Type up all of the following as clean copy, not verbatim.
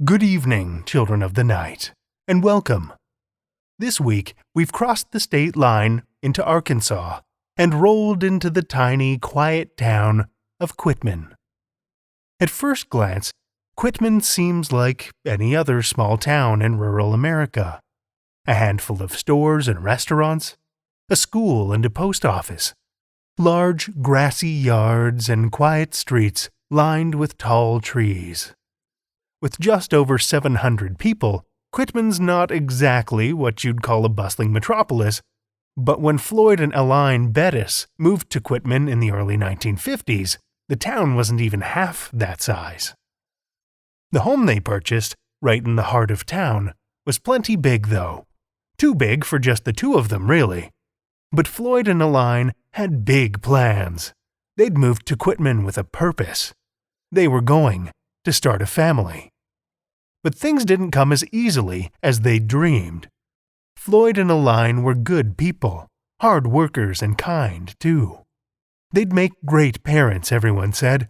Good evening, children of the night, and welcome. This week, we've crossed the state line into Arkansas and rolled into the tiny, quiet town of Quitman. At first glance, Quitman seems like any other small town in rural America. A handful of stores and restaurants, a school and a post office, large grassy yards and quiet streets lined with tall trees. With just over 700 people, Quitman's not exactly what you'd call a bustling metropolis, but when Floyd and Elaine Bettis moved to Quitman in the early 1950s, the town wasn't even half that size. The home they purchased, right in the heart of town, was plenty big though. Too big for just the two of them, really. But Floyd and Elaine had big plans. They'd moved to Quitman with a purpose. They were going to start a family. But things didn't come as easily as they dreamed. Floyd and Elaine were good people, hard workers and kind, too. They'd make great parents, everyone said.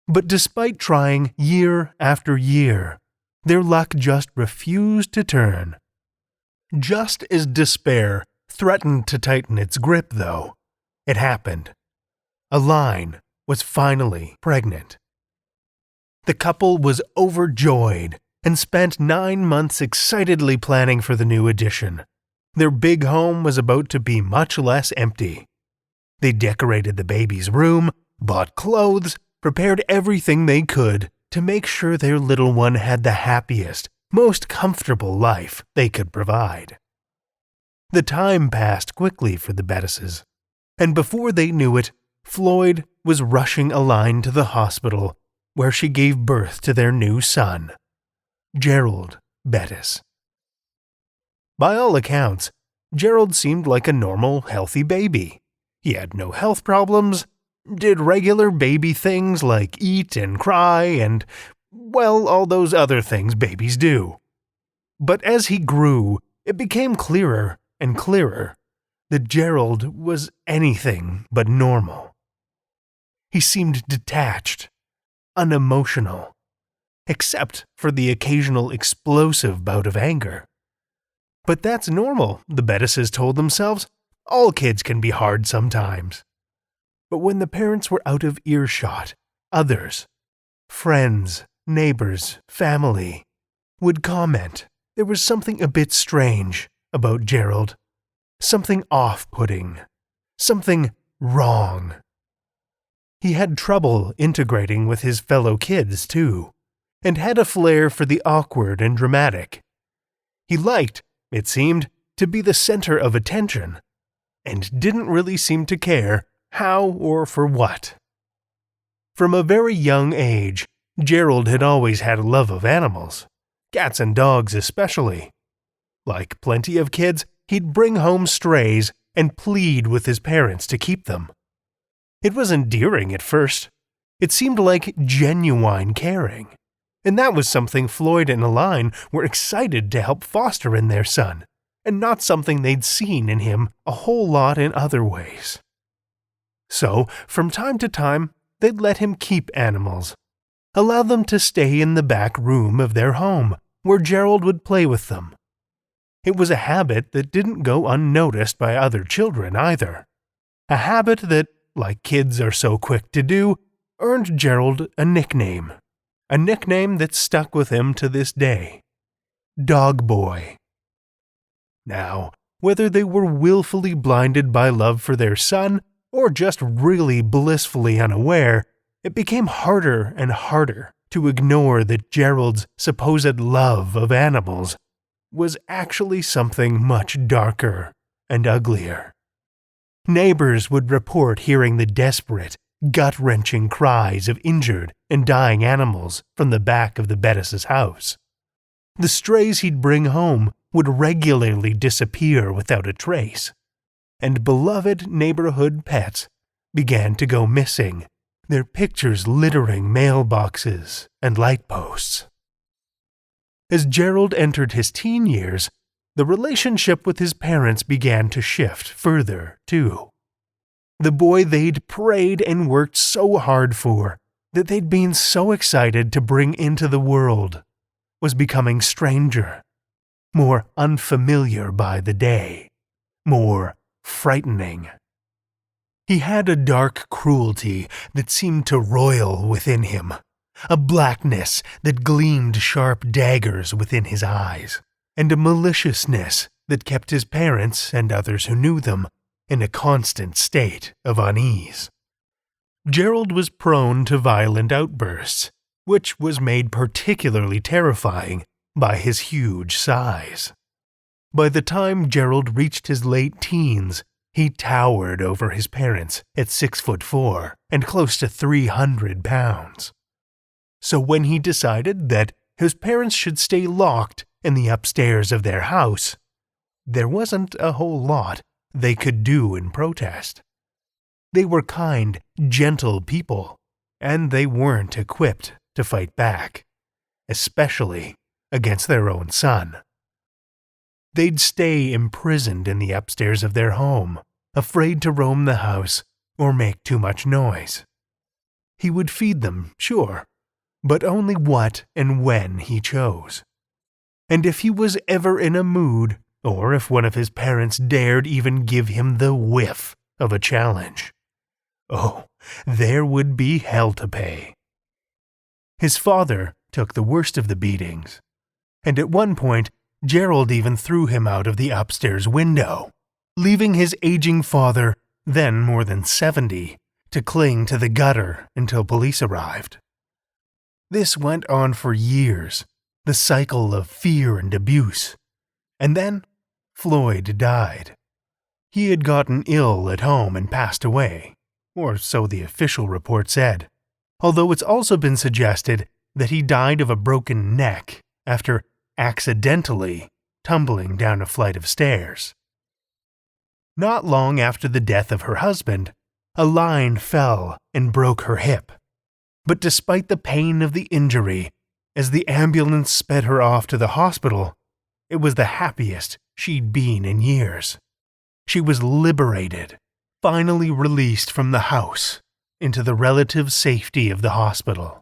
But despite trying year after year, their luck just refused to turn. Just as despair threatened to tighten its grip, though, it happened. Elaine was finally pregnant. The couple was overjoyed and spent 9 months excitedly planning for the new addition. Their big home was about to be much less empty. They decorated the baby's room, bought clothes, prepared everything they could to make sure their little one had the happiest, most comfortable life they could provide. The time passed quickly for the Bettises, and before they knew it, Floyd was rushing Elaine to the hospital where she gave birth to their new son, Gerald Bettis. By all accounts, Gerald seemed like a normal, healthy baby. He had no health problems, did regular baby things like eat and cry and, well, all those other things babies do. But as he grew, it became clearer and clearer that Gerald was anything but normal. He seemed detached, unemotional, except for the occasional explosive bout of anger. But that's normal, the Bettises told themselves. All kids can be hard sometimes. But when the parents were out of earshot, others, friends, neighbors, family, would comment there was something a bit strange about Gerald, something off-putting, something wrong. He had trouble integrating with his fellow kids, too, and had a flair for the awkward and dramatic. He liked, it seemed, to be the center of attention, and didn't really seem to care how or for what. From a very young age, Gerald had always had a love of animals, cats and dogs especially. Like plenty of kids, he'd bring home strays and plead with his parents to keep them. It was endearing at first. It seemed like genuine caring. And that was something Floyd and Elaine were excited to help foster in their son, and not something they'd seen in him a whole lot in other ways. So, from time to time, they'd let him keep animals, allow them to stay in the back room of their home, where Gerald would play with them. It was a habit that didn't go unnoticed by other children either. A habit that, like kids are so quick to do, earned Gerald a nickname that stuck with him to this day. Dog Boy. Now, whether they were willfully blinded by love for their son or just really blissfully unaware, it became harder and harder to ignore that Gerald's supposed love of animals was actually something much darker and uglier. Neighbors would report hearing the desperate, gut-wrenching cries of injured and dying animals from the back of the Bettis' house. The strays he'd bring home would regularly disappear without a trace, and beloved neighborhood pets began to go missing, their pictures littering mailboxes and light posts. As Gerald entered his teen years, the relationship with his parents began to shift further, too. The boy they'd prayed and worked so hard for, that they'd been so excited to bring into the world, was becoming stranger, more unfamiliar by the day, more frightening. He had a dark cruelty that seemed to roil within him, a blackness that gleamed sharp daggers within his eyes, and a maliciousness that kept his parents and others who knew them in a constant state of unease. Gerald was prone to violent outbursts, which was made particularly terrifying by his huge size. By the time Gerald reached his late teens, he towered over his parents at 6'4" and close to 300 pounds. So when he decided that his parents should stay locked in the upstairs of their house, there wasn't a whole lot they could do in protest. They were kind, gentle people, and they weren't equipped to fight back, especially against their own son. They'd stay imprisoned in the upstairs of their home, afraid to roam the house or make too much noise. He would feed them, sure, but only what and when he chose. And if he was ever in a mood, or if one of his parents dared even give him the whiff of a challenge, oh, there would be hell to pay. His father took the worst of the beatings, and at one point Gerald even threw him out of the upstairs window, leaving his aging father, then more than 70, to cling to the gutter until police arrived. This went on for years, the cycle of fear and abuse, and then Floyd died. He had gotten ill at home and passed away, or so the official report said, although it's also been suggested that he died of a broken neck after accidentally tumbling down a flight of stairs. Not long after the death of her husband, a line fell and broke her hip. But despite the pain of the injury, as the ambulance sped her off to the hospital, it was the happiest she'd been in years. She was liberated, finally released from the house into the relative safety of the hospital.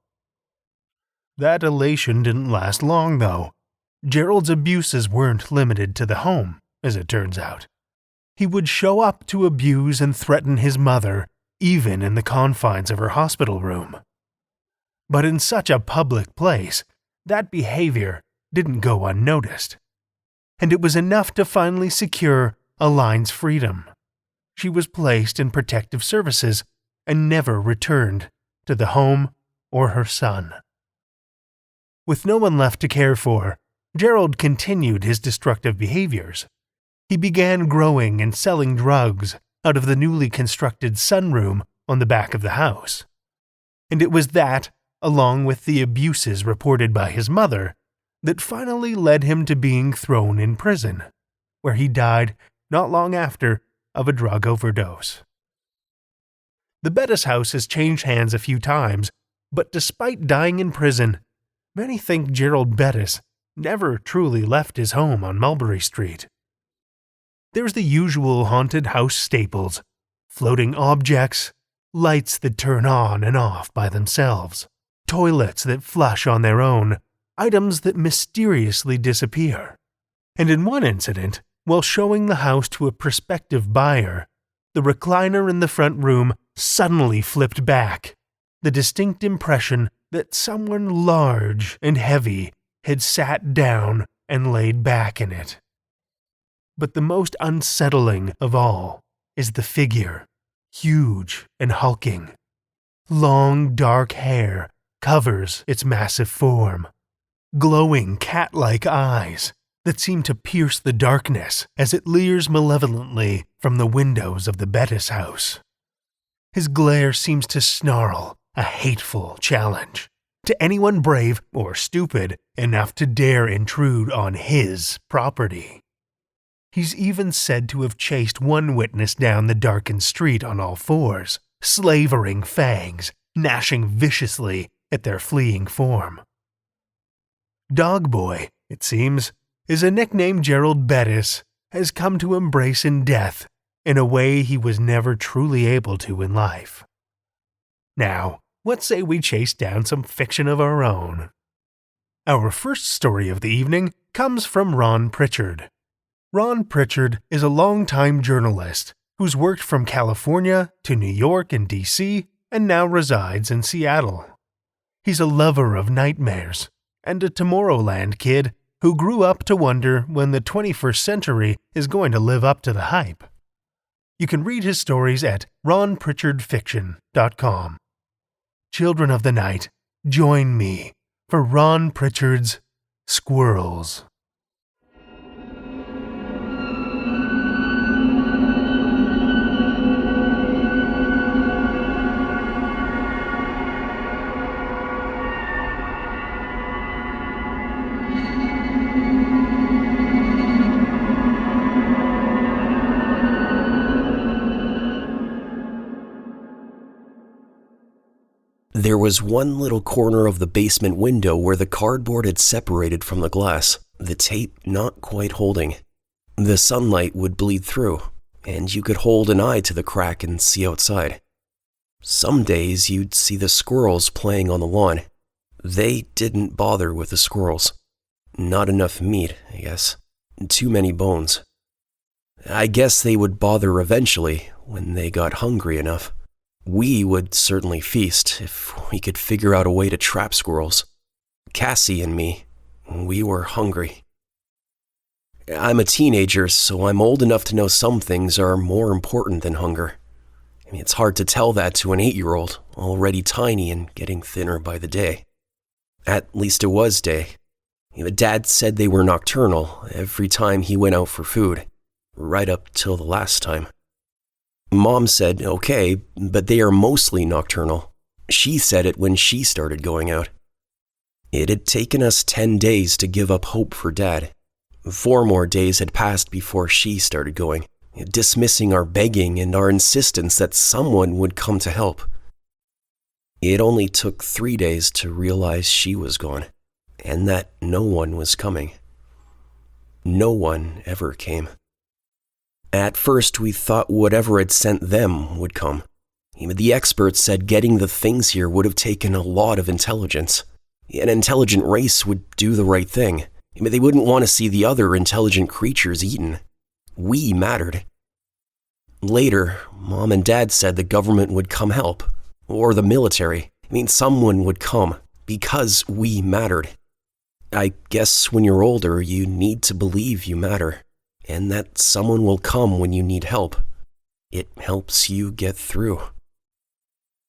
That elation didn't last long, though. Gerald's abuses weren't limited to the home, as it turns out. He would show up to abuse and threaten his mother, even in the confines of her hospital room. But in such a public place, that behavior didn't go unnoticed. And it was enough to finally secure Aline's freedom. She was placed in protective services and never returned to the home or her son. With no one left to care for, Gerald continued his destructive behaviors. He began growing and selling drugs out of the newly constructed sunroom on the back of the house. And it was that, along with the abuses reported by his mother, that finally led him to being thrown in prison, where he died not long after of a drug overdose. The Bettis house has changed hands a few times, but despite dying in prison, many think Gerald Bettis never truly left his home on Mulberry Street. There's the usual haunted house staples: floating objects, lights that turn on and off by themselves, toilets that flush on their own, items that mysteriously disappear. And in one incident, while showing the house to a prospective buyer, the recliner in the front room suddenly flipped back, the distinct impression that someone large and heavy had sat down and laid back in it. But the most unsettling of all is the figure, huge and hulking. Long dark hair covers its massive form, glowing cat-like eyes that seem to pierce the darkness as it leers malevolently from the windows of the Bettis house. His glare seems to snarl a hateful challenge to anyone brave or stupid enough to dare intrude on his property. He's even said to have chased one witness down the darkened street on all fours, slavering fangs, gnashing viciously at their fleeing form. Dog Boy, it seems, is a nickname Gerald Bettis has come to embrace in death in a way he was never truly able to in life. Now, what say we chase down some fiction of our own? Our first story of the evening comes from Ron Pritchard. Ron Pritchard is a longtime journalist who's worked from California to New York and D.C. and now resides in Seattle. He's a lover of nightmares and a Tomorrowland kid who grew up to wonder when the 21st century is going to live up to the hype. You can read his stories at ronpritchardfiction.com. Children of the night, join me for Ron Pritchard's Squirrels. There was one little corner of the basement window where the cardboard had separated from the glass, the tape not quite holding. The sunlight would bleed through, and you could hold an eye to the crack and see outside. Some days you'd see the squirrels playing on the lawn. They didn't bother with the squirrels. Not enough meat, I guess. Too many bones. I guess they would bother eventually, when they got hungry enough. We would certainly feast if we could figure out a way to trap squirrels. Cassie and me, we were hungry. I'm a teenager, so I'm old enough to know some things are more important than hunger. I mean, it's hard to tell that to an 8-year-old, already tiny and getting thinner by the day. At least it was day. Dad said they were nocturnal every time he went out for food, right up till the last time. Mom said, okay, but they are mostly nocturnal. She said it when she started going out. It had taken us 10 days to give up hope for Dad. 4 more days had passed before she started going, dismissing our begging and our insistence that someone would come to help. It only took 3 days to realize she was gone, and that no one was coming. No one ever came. At first, we thought whatever had sent them would come. The experts said getting the things here would have taken a lot of intelligence. An intelligent race would do the right thing. They wouldn't want to see the other intelligent creatures eaten. We mattered. Later, Mom and Dad said the government would come help. Or the military. Someone would come. Because we mattered. I guess when you're older, you need to believe you matter. And that someone will come when you need help. It helps you get through.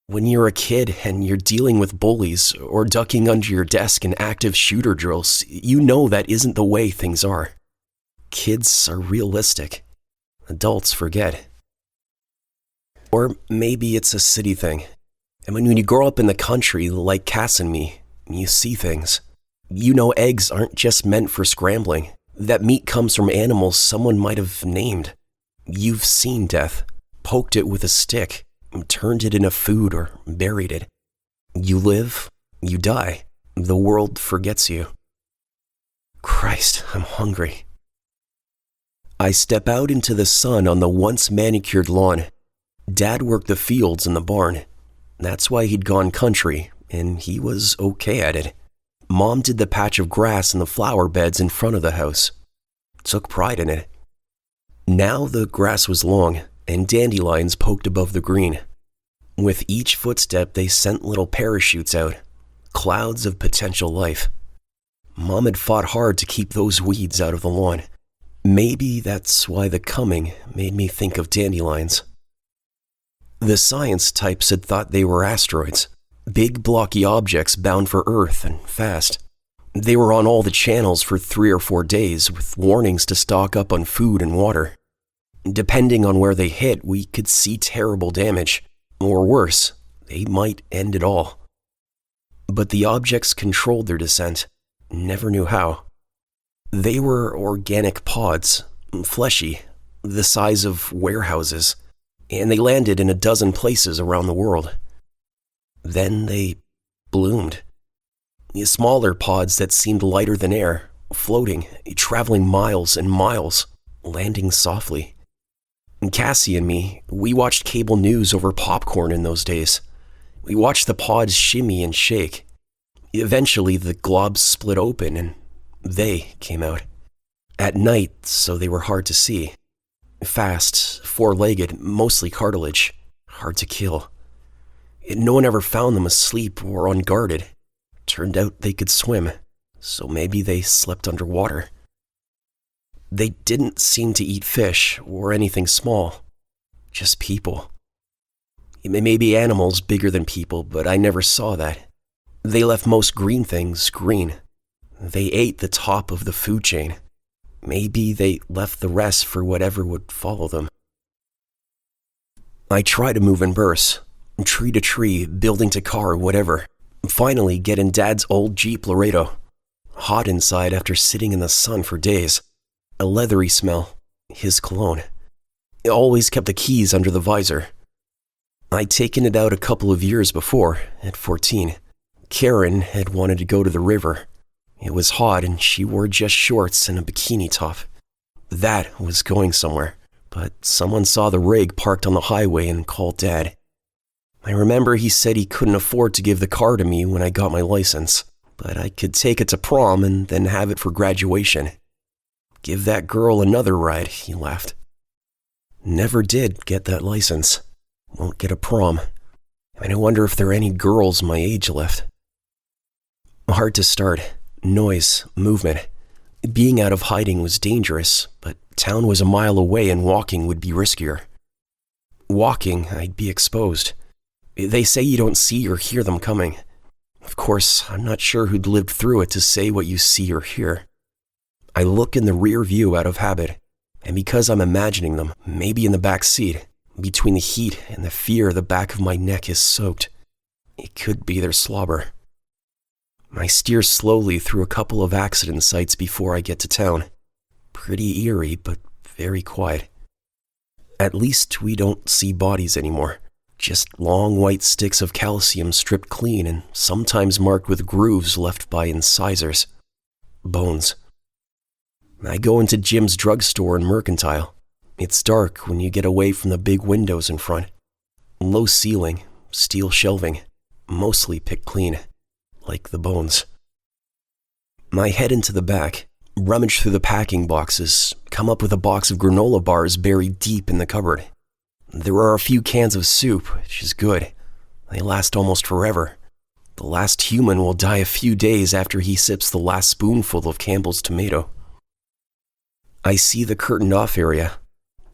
When you're a kid and you're dealing with bullies or ducking under your desk in active shooter drills, you know that isn't the way things are. Kids are realistic. Adults forget. Or maybe it's a city thing. And when you grow up in the country like Cass and me, you see things. You know eggs aren't just meant for scrambling. That meat comes from animals someone might have named. You've seen death, poked it with a stick, turned it into food or buried it. You live, you die. The world forgets you. Christ, I'm hungry. I step out into the sun on the once manicured lawn. Dad worked the fields in the barn. That's why he'd gone country, and he was okay at it. Mom did the patch of grass and the flower beds in front of the house. Took pride in it. Now the grass was long, and dandelions poked above the green. With each footstep, they sent little parachutes out, clouds of potential life. Mom had fought hard to keep those weeds out of the lawn. Maybe that's why the coming made me think of dandelions. The science types had thought they were asteroids. Big blocky objects bound for Earth and fast. They were on all the channels for 3 or 4 days with warnings to stock up on food and water. Depending on where they hit, we could see terrible damage. Or worse, they might end it all. But the objects controlled their descent. Never knew how. They were organic pods, fleshy, the size of warehouses, and they landed in a dozen places around the world. Then they bloomed. Smaller pods that seemed lighter than air, floating, traveling miles and miles, landing softly. And Cassie and me, we watched cable news over popcorn in those days. We watched the pods shimmy and shake. Eventually, the globs split open and they came out. At night, so they were hard to see. Fast, four-legged, mostly cartilage, hard to kill. No one ever found them asleep or unguarded. Turned out they could swim, so maybe they slept underwater. They didn't seem to eat fish or anything small, just people. Maybe animals bigger than people, but I never saw that. They left most green things green. They ate the top of the food chain. Maybe they left the rest for whatever would follow them. I try to move in bursts, tree to tree, building to car, whatever. Finally get in Dad's old Jeep Laredo. Hot inside after sitting in the sun for days. A leathery smell, his cologne. Always kept the keys under the visor. I'd taken it out a couple of years before, at 14. Karen had wanted to go to the river. It was hot and she wore just shorts and a bikini top. That was going somewhere, but someone saw the rig parked on the highway and called Dad. I remember he said he couldn't afford to give the car to me when I got my license, but I could take it to prom and then have it for graduation. Give that girl another ride, he laughed. Never did get that license. Won't get a prom. And I wonder if there are any girls my age left. Hard to start. Noise, movement. Being out of hiding was dangerous, but town was a mile away and walking would be riskier. Walking, I'd be exposed. They say you don't see or hear them coming. Of course, I'm not sure who'd lived through it to say what you see or hear. I look in the rear view out of habit, and because I'm imagining them, maybe in the back seat, between the heat and the fear the back of my neck is soaked, it could be their slobber. I steer slowly through a couple of accident sites before I get to town. Pretty eerie, but very quiet. At least we don't see bodies anymore. Just long white sticks of calcium stripped clean and sometimes marked with grooves left by incisors. Bones. I go into Jim's drugstore in Mercantile. It's dark when you get away from the big windows in front. Low ceiling, steel shelving, mostly picked clean, like the bones. I head into the back, rummage through the packing boxes, come up with a box of granola bars buried deep in the cupboard. There are a few cans of soup, which is good. They last almost forever. The last human will die a few days after he sips the last spoonful of Campbell's tomato. I see the curtained off area.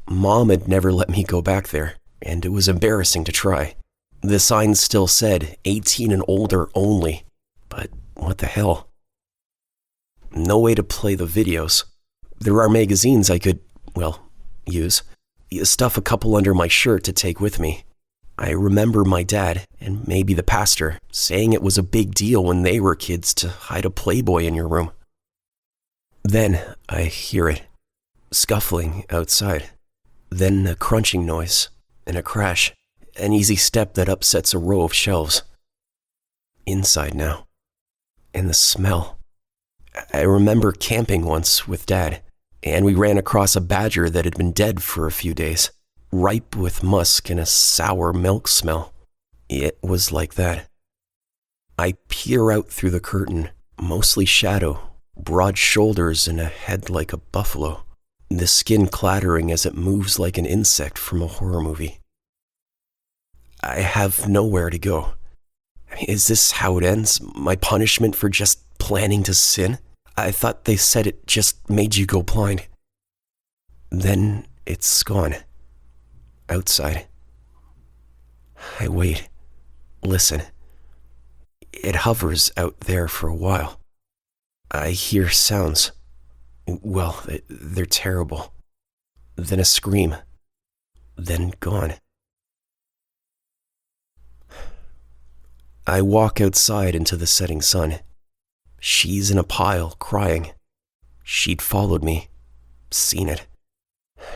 Mom had never let me go back there, and it was embarrassing to try. The sign still said 18 and older only, but what the hell? No way to play the videos. There are magazines I could, use. Stuff a couple under my shirt to take with me. I remember my dad, and maybe the pastor, saying it was a big deal when they were kids to hide a Playboy in your room. Then I hear it. Scuffling outside. Then a crunching noise, and a crash. An easy step that upsets a row of shelves. Inside now. And the smell. I remember camping once with Dad, and we ran across a badger that had been dead for a few days, ripe with musk and a sour milk smell. It was like that. I peer out through the curtain, mostly shadow, broad shoulders and a head like a buffalo, the skin clattering as it moves like an insect from a horror movie. I have nowhere to go. Is this how it ends? My punishment for just planning to sin? I thought they said it just made you go blind. Then it's gone. Outside. I wait. Listen. It hovers out there for a while. I hear sounds. Well, they're terrible. Then a scream. Then gone. I walk outside into the setting sun. She's in a pile, crying. She'd followed me. Seen it.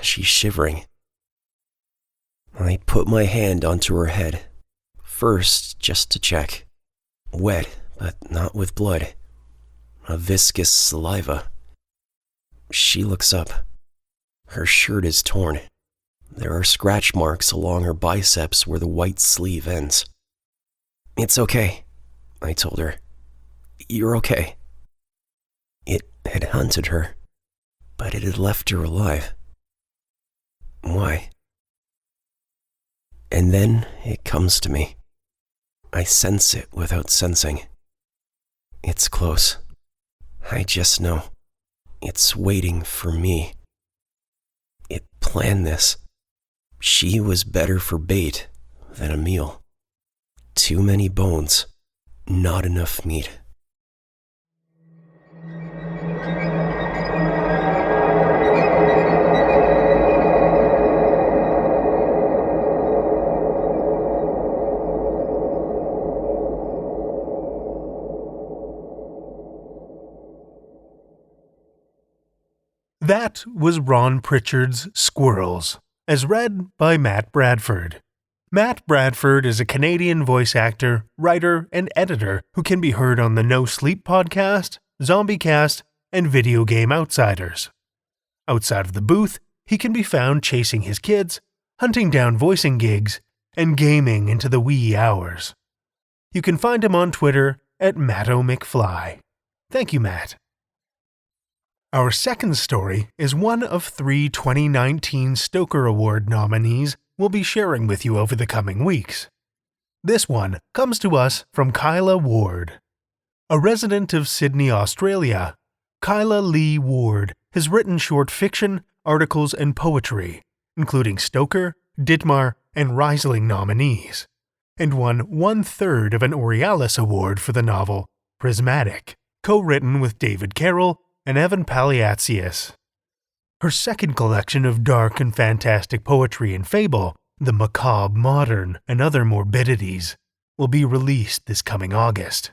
She's shivering. I put my hand onto her head. First, just to check. Wet, but not with blood. A viscous saliva. She looks up. Her shirt is torn. There are scratch marks along her biceps where the white sleeve ends. It's okay, I told her. You're okay." It had hunted her, but it had left her alive. Why? And then it comes to me. I sense it without sensing. It's close. I just know. It's waiting for me. It planned this. She was better for bait than a meal. Too many bones, not enough meat. That was Ron Pritchard's Squirrels, as read by Matt Bradford. Matt Bradford is a Canadian voice actor, writer, and editor who can be heard on the No Sleep podcast, ZombieCast, and Video Game Outsiders. Outside of the booth, he can be found chasing his kids, hunting down voicing gigs, and gaming into the wee hours. You can find him on Twitter at MattoMcFly. Thank you, Matt. Our second story is one of 3 2019 Stoker Award nominees we'll be sharing with you over the coming weeks. This one comes to us from Kyla Ward. A resident of Sydney, Australia, Kyla Lee Ward has written short fiction, articles, and poetry, including Stoker, Ditmar, and Riesling nominees, and won 1/3 of an Aurealis Award for the novel Prismatic, co-written with David Carroll and Evan Paliatsius. Her second collection of dark and fantastic poetry and fable, The Macabre Modern and Other Morbidities, will be released this coming August.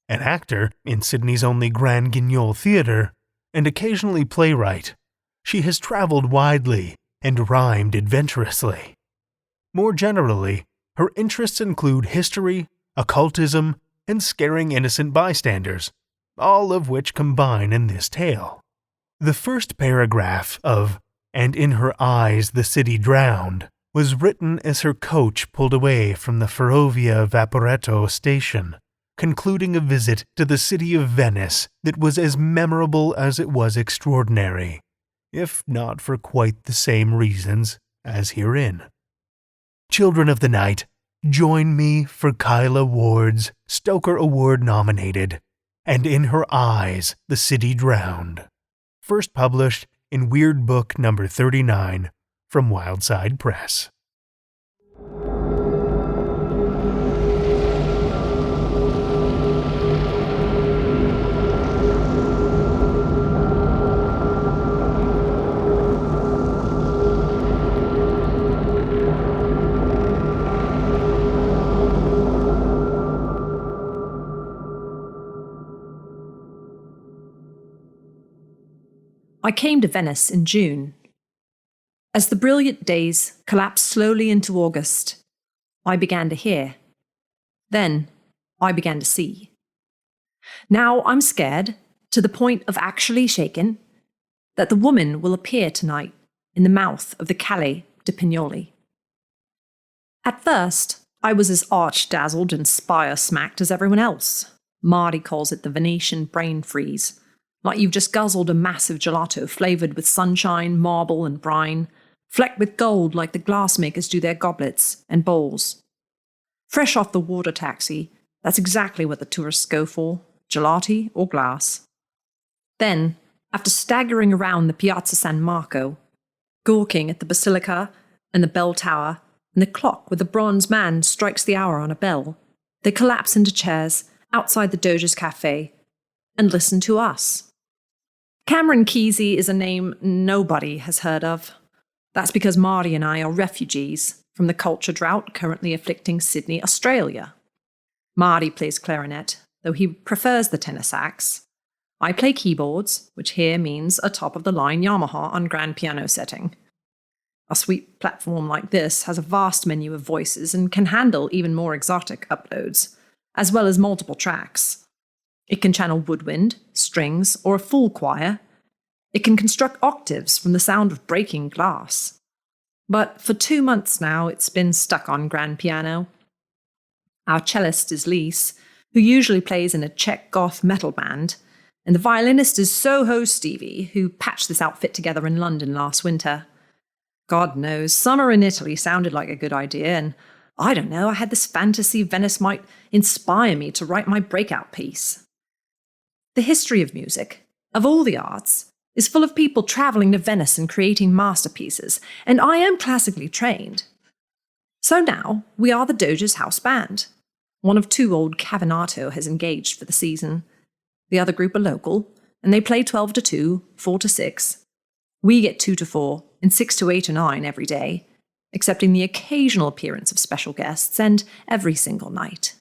An actor in Sydney's only Grand Guignol Theatre, and occasionally playwright, she has traveled widely and rhymed adventurously. More generally, her interests include history, occultism, and scaring innocent bystanders, all of which combine in this tale. The first paragraph of "And in her eyes the city drowned" was written as her coach pulled away from the Ferrovia Vaporetto station, concluding a visit to the city of Venice that was as memorable as it was extraordinary, if not for quite the same reasons as herein. Children of the Night, join me for Kyla Ward's Stoker Award-nominated "And in her eyes the city drowned," first published in Weird Book number 39 from Wildside Press. I came to Venice in June. As the brilliant days collapsed slowly into August, I began to hear. Then I began to see. Now I'm scared, to the point of actually shaken, that the woman will appear tonight in the mouth of the Calle de Pignoli. At first, I was as arch-dazzled and spire-smacked as everyone else. Marty calls it the Venetian brain freeze. Like you've just guzzled a massive gelato flavoured with sunshine, marble, and brine, flecked with gold like the glassmakers do their goblets and bowls. Fresh off the water taxi, that's exactly what the tourists go for, gelati or glass. Then, after staggering around the Piazza San Marco, gawking at the basilica and the bell tower and the clock where the bronze man strikes the hour on a bell, they collapse into chairs outside the Doge's Cafe and listen to us. Cameron Kesey is a name nobody has heard of. That's because Marty and I are refugees from the culture drought currently afflicting Sydney, Australia. Marty plays clarinet, though he prefers the tenor sax. I play keyboards, which here means a top-of-the-line Yamaha on grand piano setting. A sweet platform like this has a vast menu of voices and can handle even more exotic uploads, as well as multiple tracks. It can channel woodwind, strings, or a full choir. It can construct octaves from the sound of breaking glass. But for 2 months now, it's been stuck on grand piano. Our cellist is Lise, who usually plays in a Czech goth metal band, and the violinist is Soho Stevie, who patched this outfit together in London last winter. God knows, summer in Italy sounded like a good idea, and I don't know, I had this fantasy Venice might inspire me to write my breakout piece. The history of music, of all the arts, is full of people travelling to Venice and creating masterpieces, and I am classically trained. So now, we are the Doge's house band. One of two old Cavinato has engaged for the season. The other group are local, and they play 12 to 2, 4 to 6. We get 2 to 4, and 6 to 8 or 9 every day, excepting the occasional appearance of special guests, and every single night.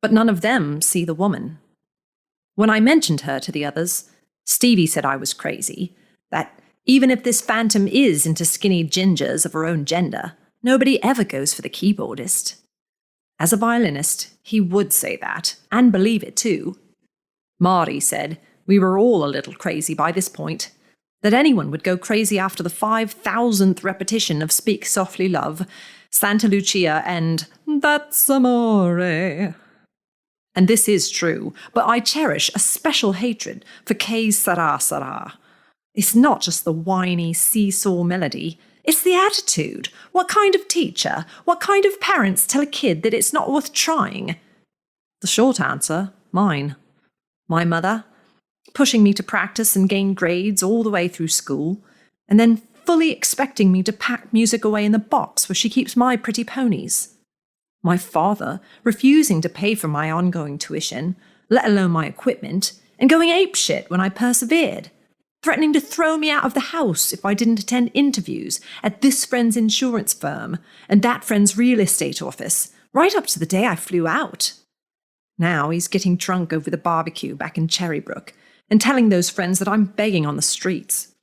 But none of them see the woman. When I mentioned her to the others, Stevie said I was crazy, that even if this phantom is into skinny gingers of her own gender, nobody ever goes for the keyboardist. As a violinist, he would say that, and believe it too. Marty said we were all a little crazy by this point, that anyone would go crazy after the 5,000th repetition of Speak Softly Love, Santa Lucia, and That's Amore. And this is true, but I cherish a special hatred for Che Sarà Sarà. It's not just the whiny seesaw melody, it's the attitude. What kind of teacher, what kind of parents tell a kid that it's not worth trying? The short answer, mine. My mother, pushing me to practice and gain grades all the way through school, and then fully expecting me to pack music away in the box where she keeps my pretty ponies. My father refusing to pay for my ongoing tuition, let alone my equipment, and going apeshit when I persevered, threatening to throw me out of the house if I didn't attend interviews at this friend's insurance firm and that friend's real estate office, right up to the day I flew out. Now he's getting drunk over the barbecue back in Cherrybrook and telling those friends that I'm begging on the streets.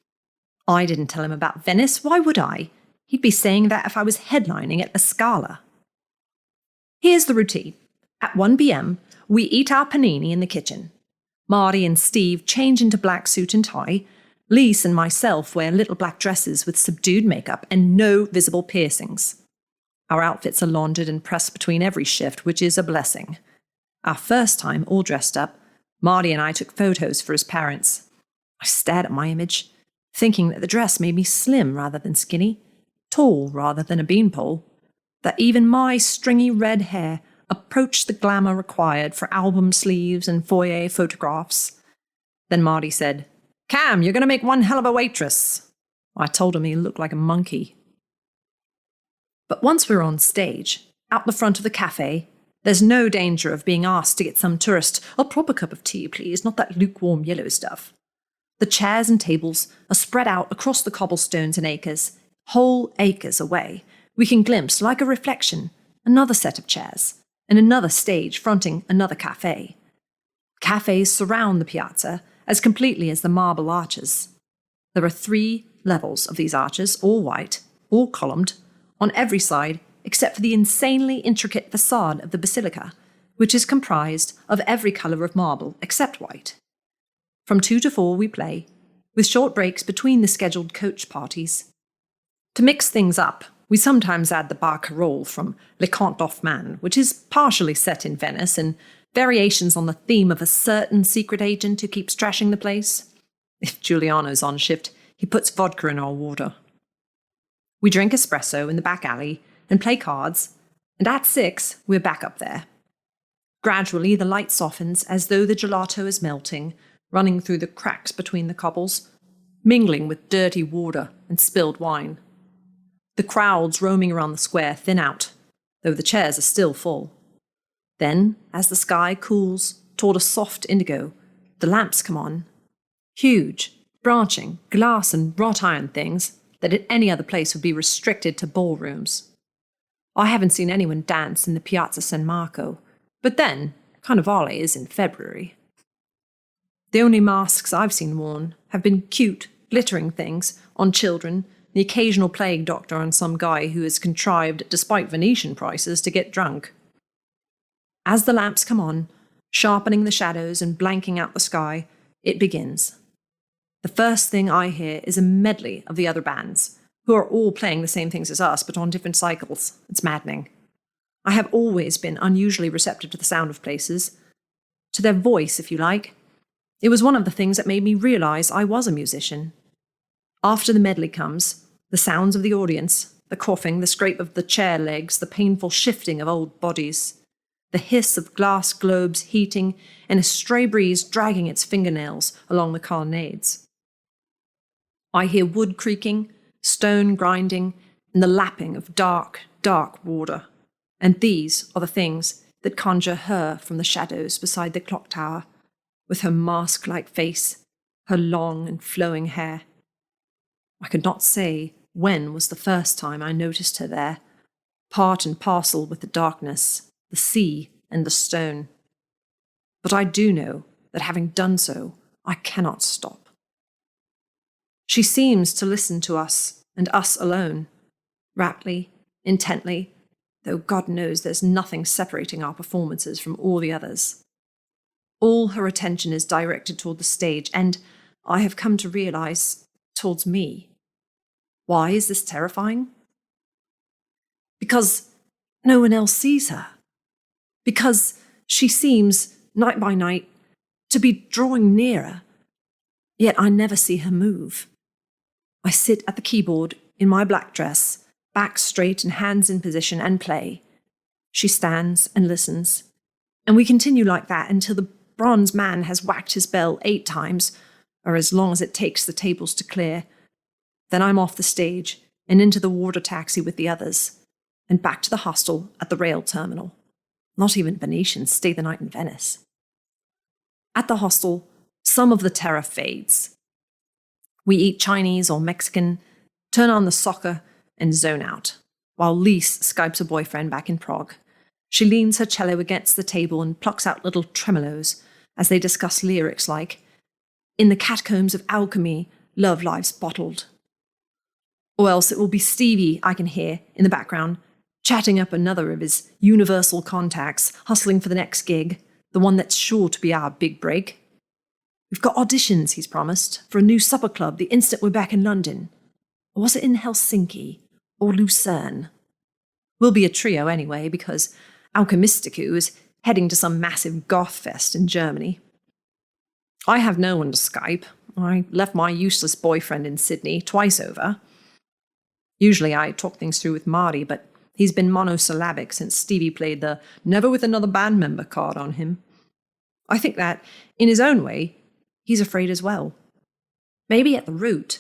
I didn't tell him about Venice, why would I? He'd be saying that if I was headlining at La Scala. Here's the routine. At 1 p.m, we eat our panini in the kitchen. Marty and Steve change into black suit and tie. Lise and myself wear little black dresses with subdued makeup and no visible piercings. Our outfits are laundered and pressed between every shift, which is a blessing. Our first time all dressed up, Marty and I took photos for his parents. I stared at my image, thinking that the dress made me slim rather than skinny, tall rather than a beanpole, that even my stringy red hair approached the glamour required for album sleeves and foyer photographs. Then Marty said, "Cam, you're going to make one hell of a waitress." I told him he looked like a monkey. But once we're on stage, out the front of the cafe, there's no danger of being asked to get some tourist, "A proper cup of tea, please, not that lukewarm yellow stuff." The chairs and tables are spread out across the cobblestones and acres, whole acres away. We can glimpse, like a reflection, another set of chairs, and another stage fronting another cafe. Cafes surround the piazza as completely as the marble arches. There are 3 levels of these arches, all white, all columned, on every side except for the insanely intricate facade of the basilica, which is comprised of every colour of marble except white. From 2 to 4 we play, with short breaks between the scheduled coach parties. To mix things up, we sometimes add the barcarolle from Le Conte d'Hoffmann, which is partially set in Venice, and variations on the theme of a certain secret agent who keeps trashing the place. If Giuliano's on shift, he puts vodka in our water. We drink espresso in the back alley and play cards, and at 6, we're back up there. Gradually, the light softens as though the gelato is melting, running through the cracks between the cobbles, mingling with dirty water and spilled wine. The crowds roaming around the square thin out, though the chairs are still full. Then, as the sky cools toward a soft indigo, the lamps come on. Huge, branching, glass and wrought iron things that at any other place would be restricted to ballrooms. I haven't seen anyone dance in the Piazza San Marco, but then, Carnevale is in February. The only masks I've seen worn have been cute, glittering things on children, the occasional plague doctor on some guy who has contrived, despite Venetian prices, to get drunk. As the lamps come on, sharpening the shadows and blanking out the sky, it begins. The first thing I hear is a medley of the other bands, who are all playing the same things as us, but on different cycles. It's maddening. I have always been unusually receptive to the sound of places, to their voice, if you like. It was one of the things that made me realize I was a musician. After the medley comes, the sounds of the audience, the coughing, the scrape of the chair legs, the painful shifting of old bodies, the hiss of glass globes heating, and a stray breeze dragging its fingernails along the colonnades. I hear wood creaking, stone grinding, and the lapping of dark, dark water. And these are the things that conjure her from the shadows beside the clock tower, with her mask-like face, her long and flowing hair. I could not say when was the first time I noticed her there, part and parcel with the darkness, the sea, and the stone. But I do know that having done so, I cannot stop. She seems to listen to us, and us alone, raptly, intently, though God knows there's nothing separating our performances from all the others. All her attention is directed toward the stage, and I have come to realize, towards me. Why is this terrifying? Because no one else sees her. Because she seems, night by night, to be drawing nearer, yet I never see her move. I sit at the keyboard in my black dress, back straight and hands in position, and play. She stands and listens, and we continue like that until the bronze man has whacked his bell 8 times, or as long as it takes the tables to clear. Then I'm off the stage and into the water taxi with the others, and back to the hostel at the rail terminal. Not even Venetians stay the night in Venice. At the hostel, some of the terror fades. We eat Chinese or Mexican, turn on the soccer, and zone out, while Lise Skypes a boyfriend back in Prague. She leans her cello against the table and plucks out little tremolos as they discuss lyrics like, "In the catacombs of alchemy, love lies bottled." Or else it will be Stevie I can hear in the background, chatting up another of his universal contacts, hustling for the next gig, the one that's sure to be our big break. We've got auditions, he's promised, for a new supper club the instant we're back in London. Or was it in Helsinki or Lucerne? We'll be a trio anyway, because Alchemistiku is heading to some massive goth fest in Germany. I have no one to Skype. I left my useless boyfriend in Sydney twice over. Usually I talk things through with Marty, but he's been monosyllabic since Stevie played the "never with another band member" card on him. I think that, in his own way, he's afraid as well. Maybe at the root,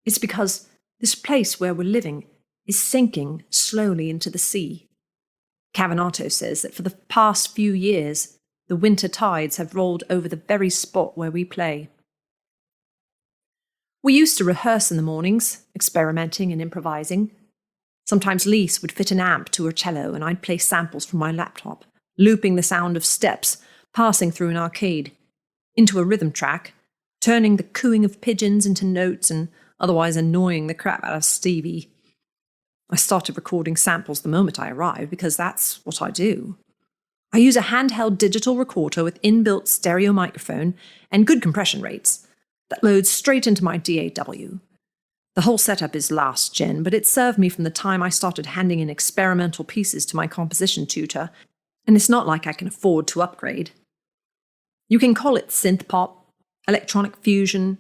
it's because this place where we're living is sinking slowly into the sea. Cavanato says that for the past few years, the winter tides have rolled over the very spot where we play. We used to rehearse in the mornings, experimenting and improvising. Sometimes Lise would fit an amp to her cello and I'd play samples from my laptop, looping the sound of steps passing through an arcade, into a rhythm track, turning the cooing of pigeons into notes and otherwise annoying the crap out of Stevie. I started recording samples the moment I arrived because that's what I do. I use a handheld digital recorder with inbuilt stereo microphone and good compression rates that loads straight into my DAW. The whole setup is last gen, but it served me from the time I started handing in experimental pieces to my composition tutor, and it's not like I can afford to upgrade. You can call it synth pop, electronic fusion,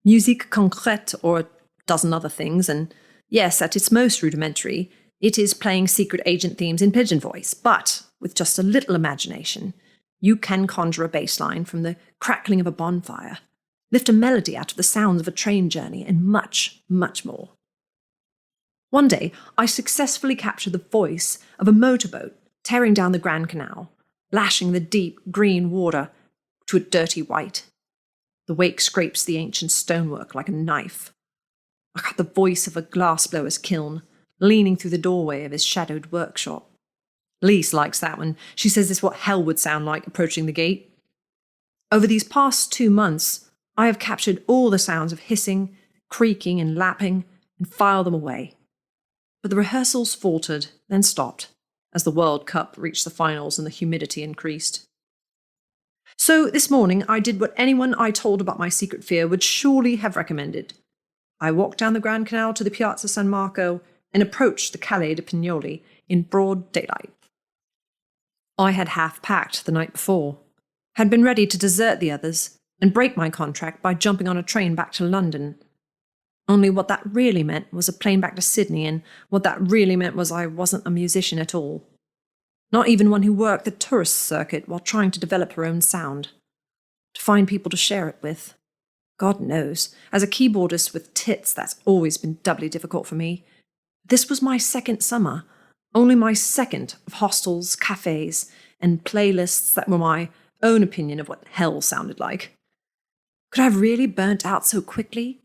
musique concrète, or a dozen other things, and yes, at its most rudimentary, it is playing secret agent themes in pigeon voice, but with just a little imagination, you can conjure a bass line from the crackling of a bonfire, lift a melody out of the sounds of a train journey, and much, much more. One day, I successfully captured the voice of a motorboat tearing down the Grand Canal, lashing the deep, green water to a dirty white. The wake scrapes the ancient stonework like a knife. I got the voice of a glassblower's kiln, leaning through the doorway of his shadowed workshop. Lise likes that one. She says it's what hell would sound like approaching the gate. Over these past 2 months, I have captured all the sounds of hissing, creaking, and lapping, and filed them away. But the rehearsals faltered, then stopped, as the World Cup reached the finals and the humidity increased. So this morning, I did what anyone I told about my secret fear would surely have recommended. I walked down the Grand Canal to the Piazza San Marco and approached the Calle de Pignoli in broad daylight. I had half-packed the night before, had been ready to desert the others and break my contract by jumping on a train back to London. Only what that really meant was a plane back to Sydney, and what that really meant was I wasn't a musician at all. Not even one who worked the tourist circuit while trying to develop her own sound. To find people to share it with. God knows, as a keyboardist with tits, that's always been doubly difficult for me. This was my second summer, only my second of hostels, cafes, and playlists that were my own opinion of what hell sounded like. Could I have really burnt out so quickly?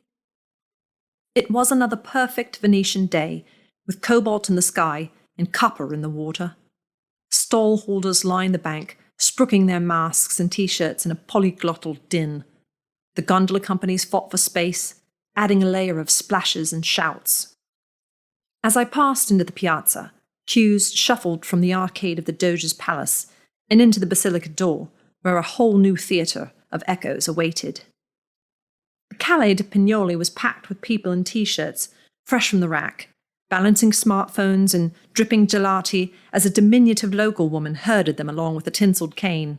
It was another perfect Venetian day, with cobalt in the sky and copper in the water. Stall holders lined the bank, spruiking their masks and t-shirts in a polyglottal din. The gondola companies fought for space, adding a layer of splashes and shouts. As I passed into the piazza, queues shuffled from the arcade of the Doge's palace and into the basilica door, where a whole new theatre of echoes awaited. The Calle de Pignoli was packed with people in t-shirts, fresh from the rack, balancing smartphones and dripping gelati as a diminutive local woman herded them along with a tinselled cane.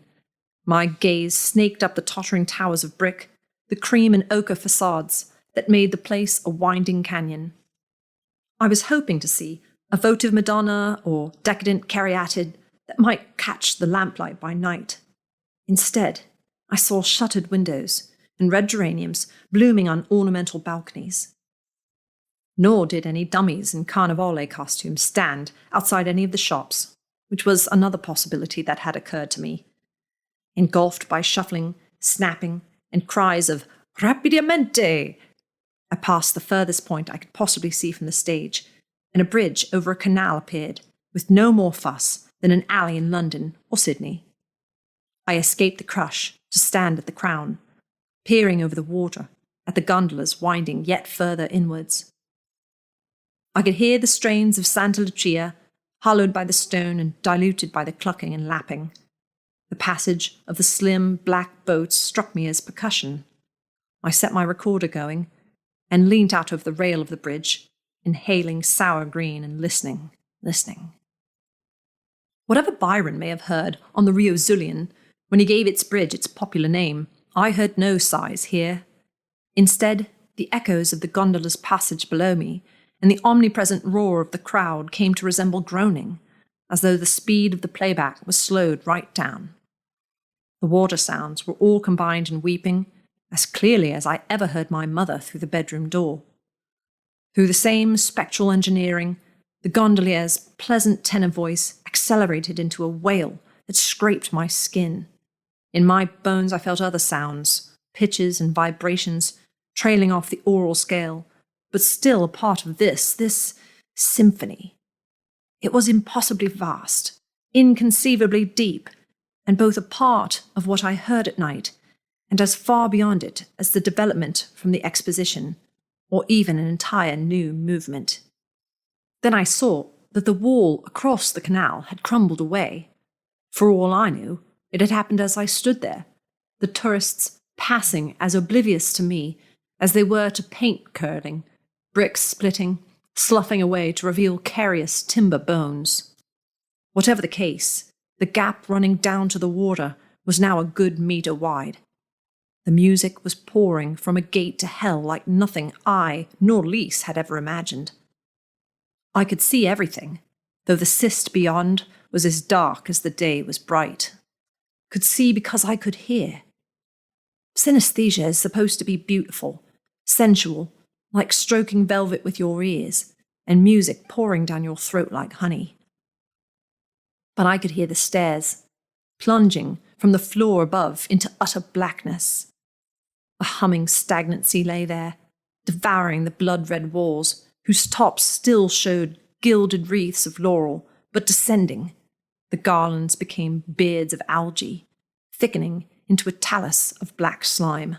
My gaze snaked up the tottering towers of brick, the cream and ochre facades that made the place a winding canyon. I was hoping to see a votive Madonna or decadent caryatid that might catch the lamplight by night. Instead, I saw shuttered windows and red geraniums blooming on ornamental balconies. Nor did any dummies in Carnivale costumes stand outside any of the shops, which was another possibility that had occurred to me. Engulfed by shuffling, snapping, and cries of "Rapidamente!" I passed the furthest point I could possibly see from the stage, and a bridge over a canal appeared, with no more fuss than an alley in London or Sydney. I escaped the crush to stand at the Crown, peering over the water at the gondolas winding yet further inwards. I could hear the strains of Santa Lucia, hollowed by the stone and diluted by the clucking and lapping. The passage of the slim, black boats struck me as percussion. I set my recorder going and leaned out over the rail of the bridge, inhaling sour green and listening. Whatever Byron may have heard on the Rio Zulian when he gave its bridge its popular name, I heard no sighs here. Instead, the echoes of the gondola's passage below me and the omnipresent roar of the crowd came to resemble groaning, as though the speed of the playback was slowed right down. The water sounds were all combined in weeping, as clearly as I ever heard my mother through the bedroom door. Through the same spectral engineering, the gondolier's pleasant tenor voice accelerated into a wail that scraped my skin. In my bones I felt other sounds, pitches and vibrations, trailing off the aural scale, but still a part of this symphony. It was impossibly vast, inconceivably deep, and both a part of what I heard at night and as far beyond it as the development from the exposition, or even an entire new movement. Then I saw that the wall across the canal had crumbled away. For all I knew, it had happened as I stood there, the tourists passing as oblivious to me as they were to paint curling, bricks splitting, sloughing away to reveal carious timber bones. Whatever the case, the gap running down to the water was now a good metre wide. The music was pouring from a gate to hell like nothing I, nor Lise, had ever imagined. I could see everything, though the cyst beyond was as dark as the day was bright. Could see because I could hear. Synesthesia is supposed to be beautiful, sensual, like stroking velvet with your ears, and music pouring down your throat like honey. But I could hear the stairs, plunging from the floor above into utter blackness. A humming stagnancy lay there, devouring the blood-red walls, whose tops still showed gilded wreaths of laurel, but descending. The garlands became beards of algae, thickening into a talus of black slime.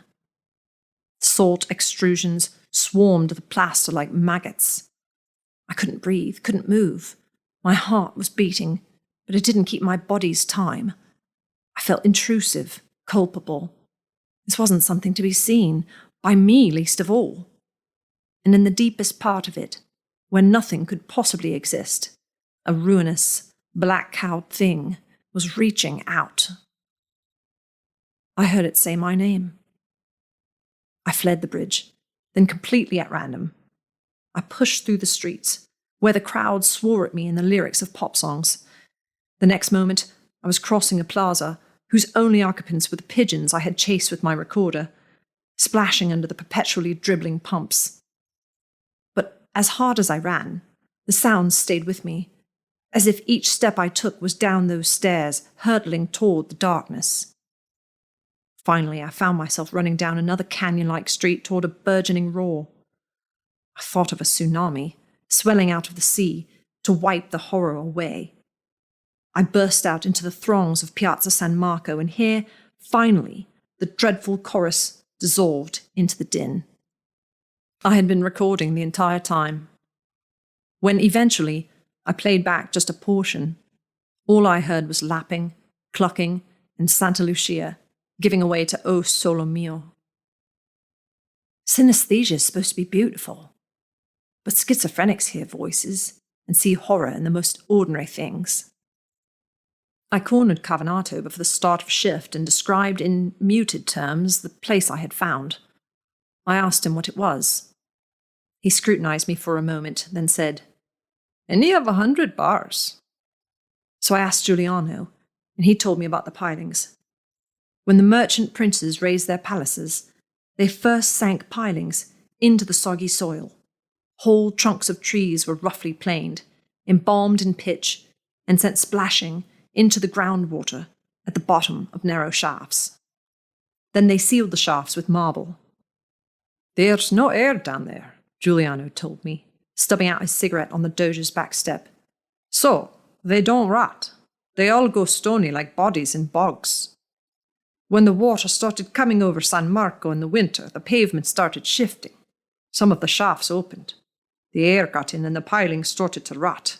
Salt extrusions swarmed the plaster like maggots. I couldn't breathe, couldn't move. My heart was beating, but it didn't keep my body's time. I felt intrusive, culpable. This wasn't something to be seen, by me least of all. And in the deepest part of it, where nothing could possibly exist, a ruinous, black-cowed thing was reaching out. I heard it say my name. I fled the bridge, then completely at random. I pushed through the streets, where the crowd swore at me in the lyrics of pop songs. The next moment, I was crossing a plaza whose only occupants were the pigeons I had chased with my recorder, splashing under the perpetually dribbling pumps. But as hard as I ran, the sounds stayed with me, as if each step I took was down those stairs, hurtling toward the darkness. Finally, I found myself running down another canyon-like street toward a burgeoning roar. I thought of a tsunami, swelling out of the sea, to wipe the horror away. I burst out into the throngs of Piazza San Marco, and here, finally, the dreadful chorus dissolved into the din. I had been recording the entire time. When eventually I played back just a portion, all I heard was lapping, clucking, and Santa Lucia, giving away to O Solo Mio. Synesthesia is supposed to be beautiful, but schizophrenics hear voices and see horror in the most ordinary things. I cornered Cavanato before the start of shift and described in muted terms the place I had found. I asked him what it was. He scrutinized me for a moment, then said, "Any of 100 bars." So I asked Giuliano, and he told me about the pilings. When the merchant princes raised their palaces, they first sank pilings into the soggy soil. Whole trunks of trees were roughly planed, embalmed in pitch, and sent splashing into the groundwater at the bottom of narrow shafts. Then they sealed the shafts with marble. "There's no air down there," Giuliano told me, stubbing out his cigarette on the Doge's back step. "So, they don't rot. They all go stony like bodies in bogs. When the water started coming over San Marco in the winter, the pavement started shifting. Some of the shafts opened. The air got in and the pilings started to rot.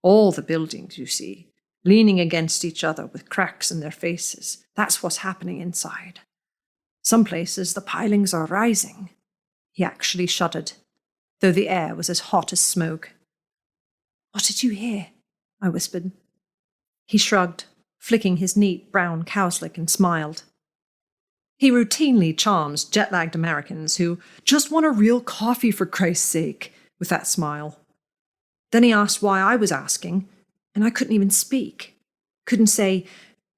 All the buildings, you see, leaning against each other with cracks in their faces. That's what's happening inside. Some places the pilings are rising." He actually shuddered, though the air was as hot as smoke. "What did you hear?" I whispered. He shrugged, flicking his neat brown cowslick, and smiled. He routinely charms jet-lagged Americans who just want a real coffee for Christ's sake, with that smile. Then he asked why I was asking, and I couldn't even speak. Couldn't say,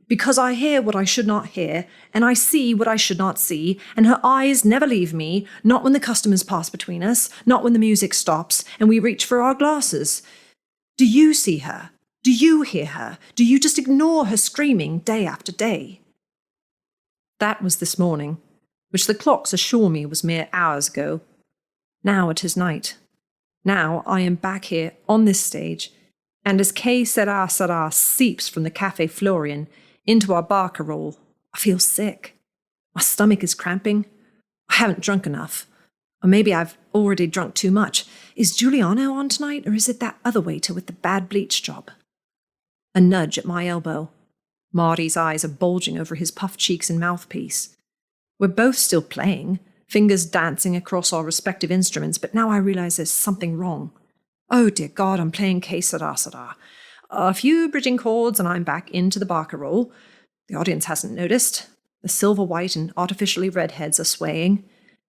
"Because I hear what I should not hear, and I see what I should not see, and her eyes never leave me, not when the customers pass between us, not when the music stops, and we reach for our glasses. Do you see her? Do you hear her? Do you just ignore her screaming day after day?" That was this morning, which the clocks assure me was mere hours ago. Now it is night. Now I am back here on this stage, and as Que Sera Sera seeps from the Café Florian into our barcarolle, I feel sick. My stomach is cramping. I haven't drunk enough. Or maybe I've already drunk too much. Is Giuliano on tonight, or is it that other waiter with the bad bleach job? A nudge at my elbow. Marty's eyes are bulging over his puffed cheeks and mouthpiece. We're both still playing, fingers dancing across our respective instruments, but now I realize there's something wrong. Oh dear God, I'm playing Que Sera Sera. A few bridging chords and I'm back into the barcarolle. The audience hasn't noticed. The silver white and artificially red heads are swaying,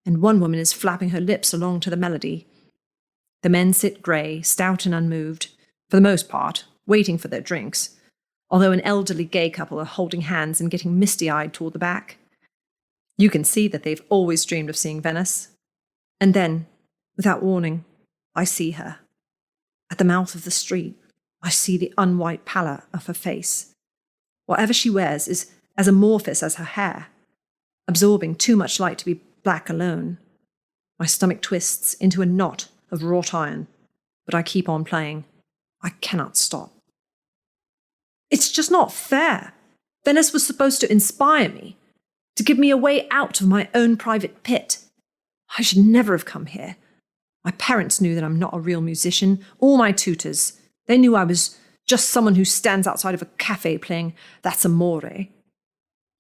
and one woman is flapping her lips along to the melody. The men sit grey, stout and unmoved, for the most part, waiting for their drinks, although an elderly gay couple are holding hands and getting misty-eyed toward the back. You can see that they've always dreamed of seeing Venice. And then, without warning, I see her. At the mouth of the street, I see the unwhite pallor of her face. Whatever she wears is as amorphous as her hair, absorbing too much light to be black alone. My stomach twists into a knot of wrought iron, but I keep on playing. I cannot stop. It's just not fair. Venice was supposed to inspire me, to give me a way out of my own private pit. I should never have come here. My parents knew that I'm not a real musician, all my tutors. They knew I was just someone who stands outside of a cafe playing That's Amore.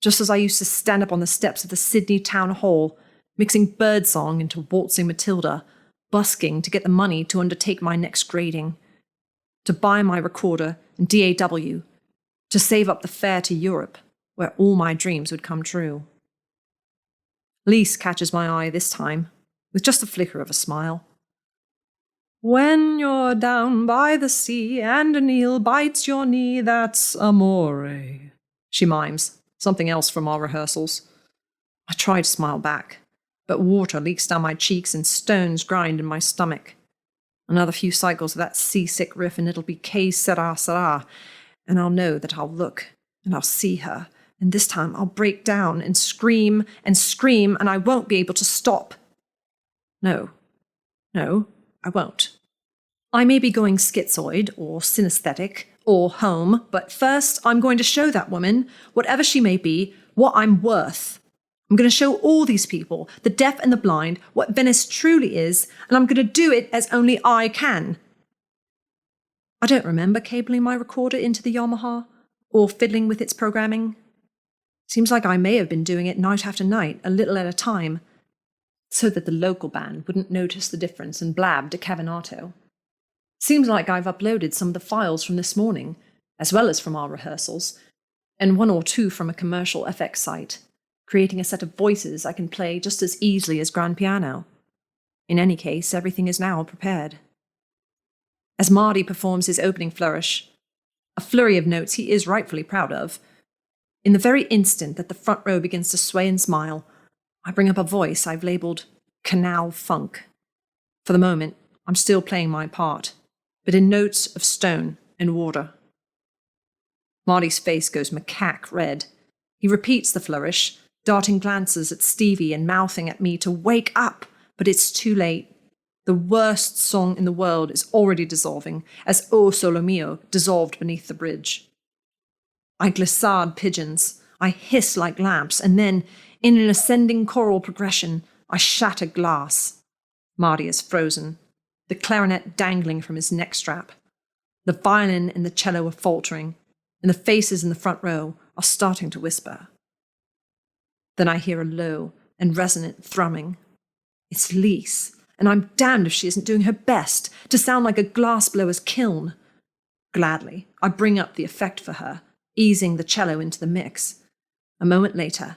Just as I used to stand up on the steps of the Sydney Town Hall, mixing birdsong into Waltzing Matilda, busking to get the money to undertake my next grading, to buy my recorder and DAW, to save up the fare to Europe, where all my dreams would come true. Lise catches my eye this time, with just a flicker of a smile. When you're down by the sea and an eel bites your knee, that's amore, she mimes, something else from our rehearsals. I try to smile back, but water leaks down my cheeks and stones grind in my stomach. Another few cycles of that seasick riff and it'll be Que sera sera, and I'll know that I'll look and I'll see her, and this time I'll break down and scream, and I won't be able to stop. No, I won't. I may be going schizoid or synesthetic or home, but first I'm going to show that woman, whatever she may be, what I'm worth. I'm going to show all these people, the deaf and the blind, what Venice truly is, and I'm going to do it as only I can. I don't remember cabling my recorder into the Yamaha or fiddling with its programming. Seems like I may have been doing it night after night, a little at a time, so that the local band wouldn't notice the difference and blab to Cavinato. Seems like I've uploaded some of the files from this morning, as well as from our rehearsals, and one or two from a commercial FX site, creating a set of voices I can play just as easily as grand piano. In any case, everything is now prepared. As Marty performs his opening flourish, a flurry of notes he is rightfully proud of, in the very instant that the front row begins to sway and smile, I bring up a voice I've labelled Canal Funk. For the moment, I'm still playing my part, but in notes of stone and water. Marty's face goes macaque red. He repeats the flourish, darting glances at Stevie and mouthing at me to wake up, but it's too late. The worst song in the world is already dissolving, as O Solo Mio dissolved beneath the bridge. I glissade pigeons, I hiss like lamps, and then, in an ascending choral progression, I shatter glass. Marty is frozen, the clarinet dangling from his neck strap. The violin and the cello are faltering, and the faces in the front row are starting to whisper. Then I hear a low and resonant thrumming. It's Lise, and I'm damned if she isn't doing her best to sound like a glassblower's kiln. Gladly, I bring up the effect for her, easing the cello into the mix. A moment later,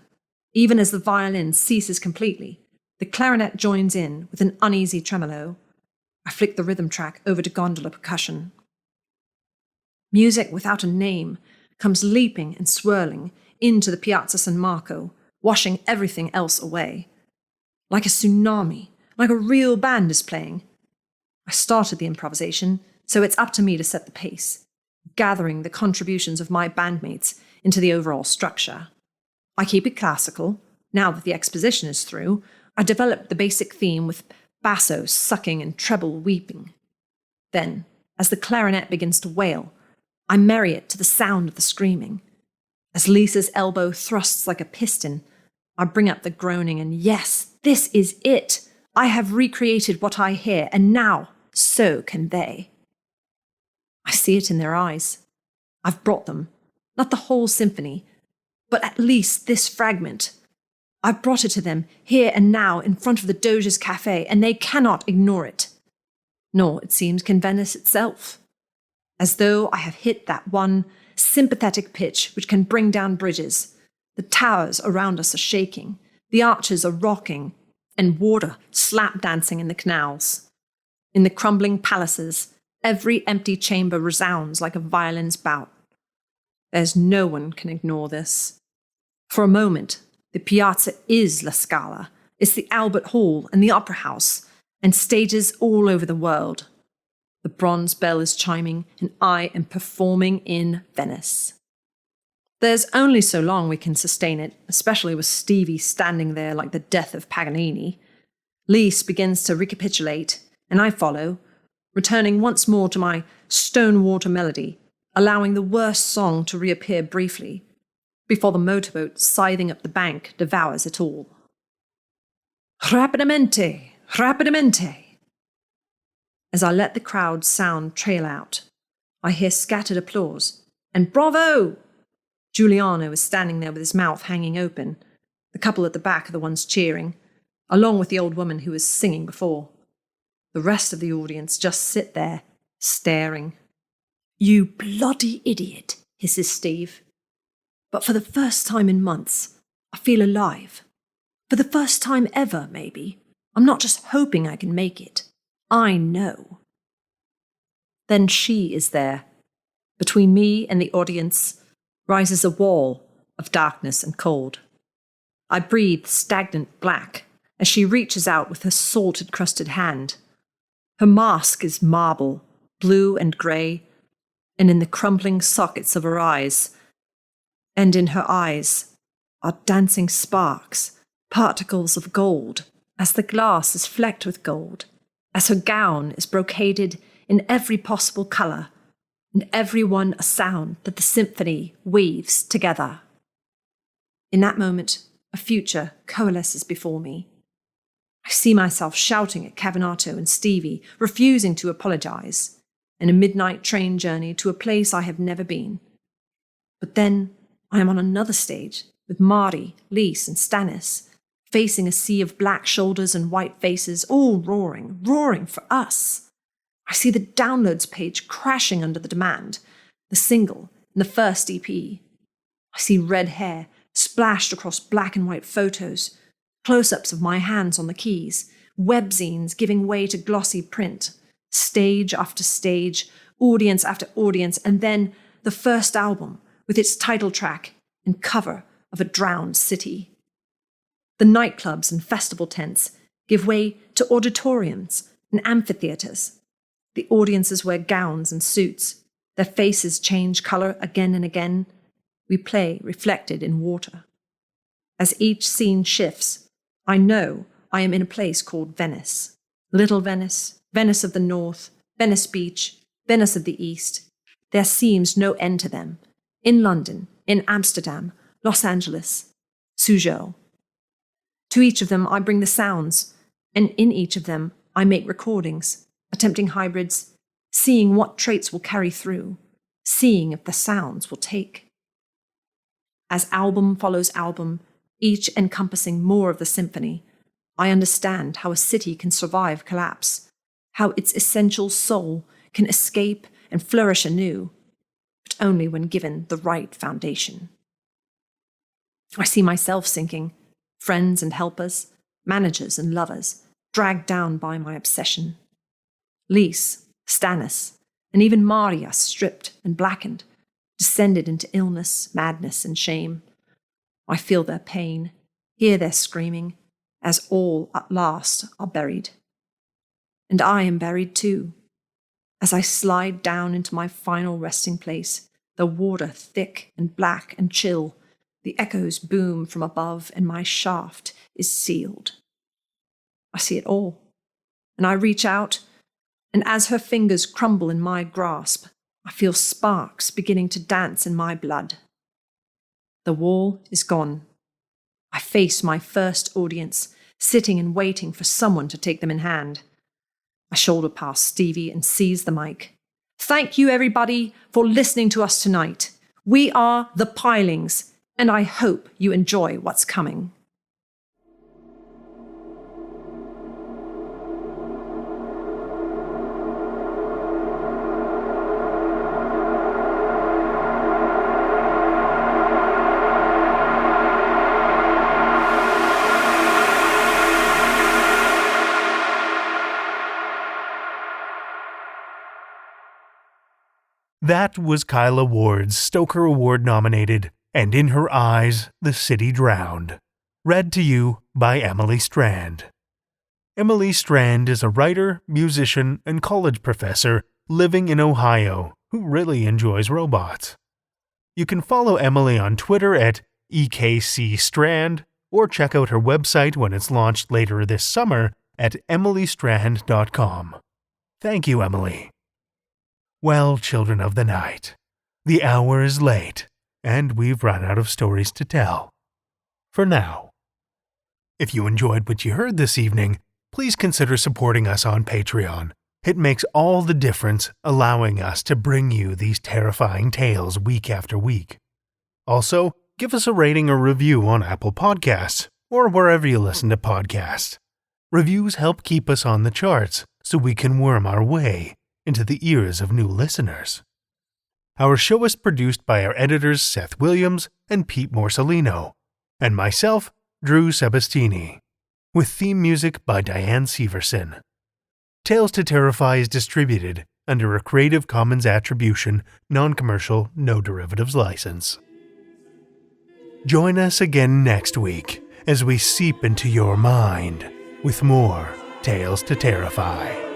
even as the violin ceases completely, the clarinet joins in with an uneasy tremolo. I flick the rhythm track over to gondola percussion. Music without a name comes leaping and swirling into the Piazza San Marco, washing everything else away. Like a tsunami, like a real band is playing. I started the improvisation, so it's up to me to set the pace, gathering the contributions of my bandmates into the overall structure. I keep it classical. Now that the exposition is through, I develop the basic theme with basso sucking and treble weeping. Then, as the clarinet begins to wail, I marry it to the sound of the screaming. As Lisa's elbow thrusts like a piston, I bring up the groaning, and yes, this is it. I have recreated what I hear, and now so can they. I see it in their eyes. I've brought them, not the whole symphony, but at least this fragment. I've brought it to them here and now in front of the Doge's Cafe, and they cannot ignore it. Nor, it seems, can Venice itself. As though I have hit that one sympathetic pitch which can bring down bridges. The towers around us are shaking, the arches are rocking, and water slap dancing in the canals. In the crumbling palaces, every empty chamber resounds like a violin's bout. There's no one can ignore this. For a moment, the piazza is La Scala. It's the Albert Hall and the Opera House, and stages all over the world. The bronze bell is chiming, and I am performing in Venice. There's only so long we can sustain it, especially with Stevie standing there like the death of Paganini. Lise begins to recapitulate, and I follow, returning once more to my stone water melody, allowing the worst song to reappear briefly, before the motorboat scything up the bank devours it all. Rapidamente! Rapidamente! As I let the crowd's sound trail out, I hear scattered applause, and bravo! Giuliano is standing there with his mouth hanging open. The couple at the back are the ones cheering, along with the old woman who was singing before. The rest of the audience just sit there, staring. "You bloody idiot," hisses Steve. But for the first time in months, I feel alive. For the first time ever, maybe. I'm not just hoping I can make it. I know. Then she is there. Between me and the audience rises a wall of darkness and cold. I breathe stagnant black as she reaches out with her salt-encrusted hand. Her mask is marble, blue and grey, and in the crumbling sockets of her eyes, and in her eyes, are dancing sparks, particles of gold, as the glass is flecked with gold, as her gown is brocaded in every possible colour, and every one a sound that the symphony weaves together. In that moment, a future coalesces before me. I see myself shouting at Cavinato and Stevie, refusing to apologise, in a midnight train journey to a place I have never been. But then I am on another stage with Marty, Lise and Stannis, facing a sea of black shoulders and white faces, all roaring for us. I see the downloads page crashing under the demand, the single and the first EP. I see red hair splashed across black and white photos, close-ups of my hands on the keys, webzines giving way to glossy print, stage after stage, audience after audience, and then the first album with its title track and cover of a drowned city. The nightclubs and festival tents give way to auditoriums and amphitheatres. The audiences wear gowns and suits. Their faces change colour again and again. We play reflected in water. As each scene shifts, I know I am in a place called Venice. Little Venice, Venice of the North, Venice Beach, Venice of the East. There seems no end to them. In London, in Amsterdam, Los Angeles, Suzhou. To each of them I bring the sounds, and in each of them I make recordings, attempting hybrids, seeing what traits will carry through, seeing if the sounds will take. As album follows album, each encompassing more of the symphony, I understand how a city can survive collapse, how its essential soul can escape and flourish anew, but only when given the right foundation. I see myself sinking, friends and helpers, managers and lovers, dragged down by my obsession. Lise, Stannis, and even Maria, stripped and blackened, descended into illness, madness, and shame. I feel their pain, hear their screaming, as all at last are buried. And I am buried too. As I slide down into my final resting place, the water thick and black and chill, the echoes boom from above, and my shaft is sealed. I see it all, and I reach out, and as her fingers crumble in my grasp, I feel sparks beginning to dance in my blood. The wall is gone. I face my first audience, sitting and waiting for someone to take them in hand. I shoulder past Stevie and seize the mic. Thank you, everybody, for listening to us tonight. We are The Pilings, and I hope you enjoy what's coming. That was Kyla Ward's Stoker Award nominated And in Her Eyes, the City Drowned. Read to you by Emily Strand. Emily Strand is a writer, musician, and college professor living in Ohio who really enjoys robots. You can follow Emily on Twitter at EKCStrand or check out her website when it's launched later this summer at emilystrand.com. Thank you, Emily. Well, children of the night, the hour is late, and we've run out of stories to tell. For now. If you enjoyed what you heard this evening, please consider supporting us on Patreon. It makes all the difference, allowing us to bring you these terrifying tales week after week. Also, give us a rating or review on Apple Podcasts, or wherever you listen to podcasts. Reviews help keep us on the charts, so we can worm our way into the ears of new listeners. Our show is produced by our editors Seth Williams and Pete Morcellino, and myself, Drew Sebastini, with theme music by Diane Severson. Tales to Terrify is distributed under a Creative Commons Attribution, Non-Commercial, No Derivatives license. Join us again next week as we seep into your mind with more Tales to Terrify.